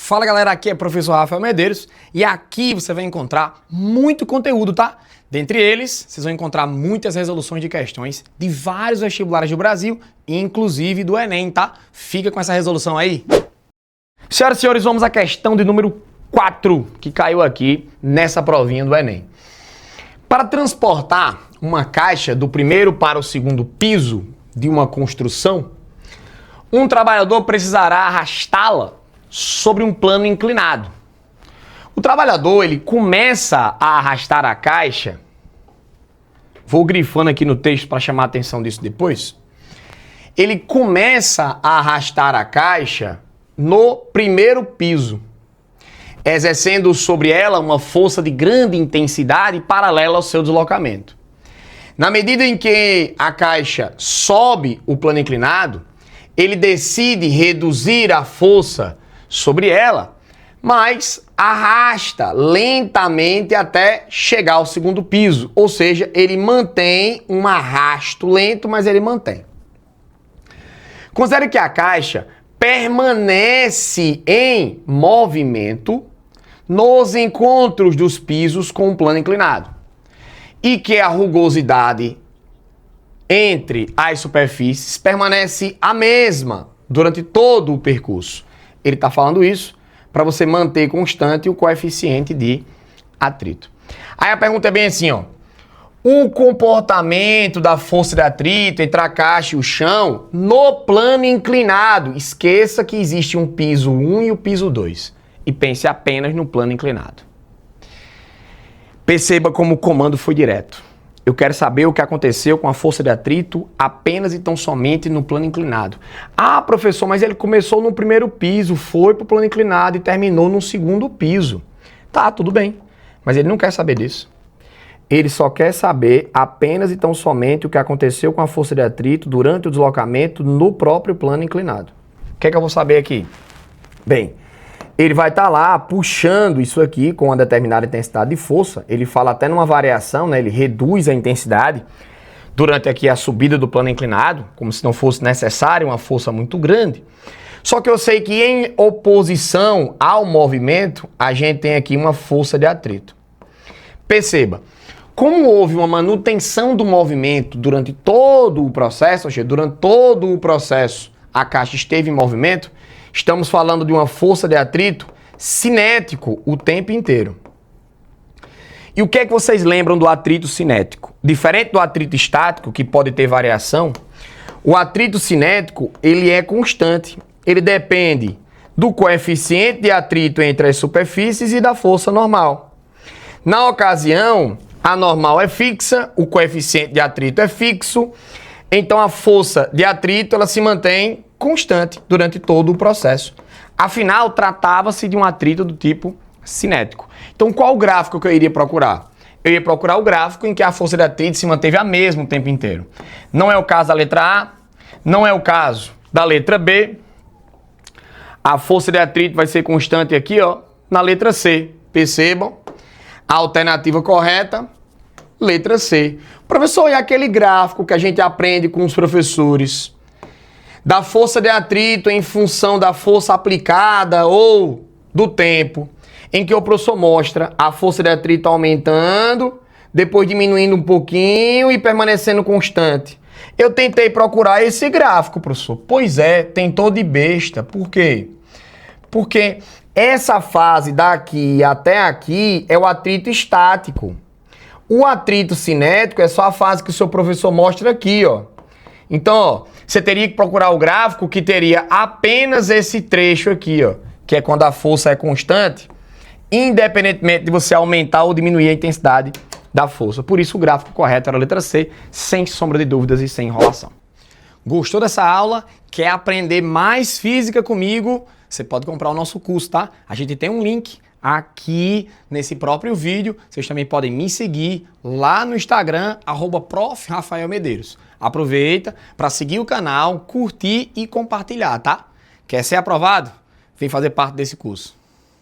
Fala galera, aqui é o professor Rafael Medeiros e aqui você vai encontrar muito conteúdo, tá? Dentre eles, vocês vão encontrar muitas resoluções de questões de vários vestibulares do Brasil, inclusive do Enem, tá? Fica com essa resolução aí. Senhoras e senhores, vamos à questão de número 4, que caiu aqui nessa provinha do Enem. Para transportar uma caixa do primeiro para o segundo piso de uma construção, um trabalhador precisará arrastá-la sobre um plano inclinado. O trabalhador, ele começa a arrastar a caixa, vou grifando aqui no texto para chamar a atenção disso depois, ele começa a arrastar a caixa no primeiro piso, exercendo sobre ela uma força de grande intensidade paralela ao seu deslocamento. Na medida em que a caixa sobe o plano inclinado, ele decide reduzir a força sobre ela, mas arrasta lentamente até chegar ao segundo piso. Ou seja, ele mantém um arrasto lento, mas ele mantém. Considere que a caixa permanece em movimento nos encontros dos pisos com o plano inclinado e que a rugosidade entre as superfícies permanece a mesma durante todo o percurso. Ele está falando isso para você manter constante o coeficiente de atrito. Aí a pergunta é bem assim, ó. O comportamento da força de atrito entre a caixa e o chão no plano inclinado. Esqueça que existe um piso 1 e o piso 2. E pense apenas no plano inclinado. Perceba como o comando foi direto. Eu quero saber o que aconteceu com a força de atrito apenas e tão somente no plano inclinado. Ah, professor, mas ele começou no primeiro piso, foi para o plano inclinado e terminou no segundo piso. Tá, tudo bem, mas ele não quer saber disso. Ele só quer saber apenas e tão somente o que aconteceu com a força de atrito durante o deslocamento no próprio plano inclinado. O que é que eu vou saber aqui? Bem, ele vai estar lá puxando isso aqui com uma determinada intensidade de força. Ele fala até numa variação, né? Ele reduz a intensidade durante aqui a subida do plano inclinado, como se não fosse necessária uma força muito grande. Só que eu sei que em oposição ao movimento, a gente tem aqui uma força de atrito. Perceba, como houve uma manutenção do movimento durante todo o processo, ou seja, durante todo o processo a caixa esteve em movimento, estamos falando de uma força de atrito cinético o tempo inteiro. E o que é que vocês lembram do atrito cinético? Diferente do atrito estático, que pode ter variação, o atrito cinético, ele é constante. Ele depende do coeficiente de atrito entre as superfícies e da força normal. Na ocasião, a normal é fixa, o coeficiente de atrito é fixo, então a força de atrito ela se mantém constante durante todo o processo. Afinal, tratava-se de um atrito do tipo cinético. Então, qual o gráfico que eu iria procurar? Eu ia procurar o gráfico em que a força de atrito se manteve a mesma o tempo inteiro. Não é o caso da letra A, não é o caso da letra B. A força de atrito vai ser constante aqui, ó, na letra C. Percebam? A alternativa correta, letra C. Professor, e aquele gráfico que a gente aprende com os professores da força de atrito em função da força aplicada ou do tempo, em que o professor mostra a força de atrito aumentando, depois diminuindo um pouquinho e permanecendo constante. Eu tentei procurar esse gráfico, professor. Pois é, tentou de besta. Por quê? Porque essa fase daqui até aqui é o atrito estático. O atrito cinético é só a fase que o seu professor mostra aqui, ó. Então, ó, você teria que procurar o gráfico que teria apenas esse trecho aqui, ó, que é quando a força é constante, independentemente de você aumentar ou diminuir a intensidade da força. Por isso, o gráfico correto era a letra C, sem sombra de dúvidas e sem enrolação. Gostou dessa aula? Quer aprender mais física comigo? Você pode comprar o nosso curso, tá? A gente tem um link aqui nesse próprio vídeo. Vocês também podem me seguir lá no Instagram, @Prof. Rafael Medeiros. Aproveita para seguir o canal, curtir e compartilhar, tá? Quer ser aprovado? Vem fazer parte desse curso.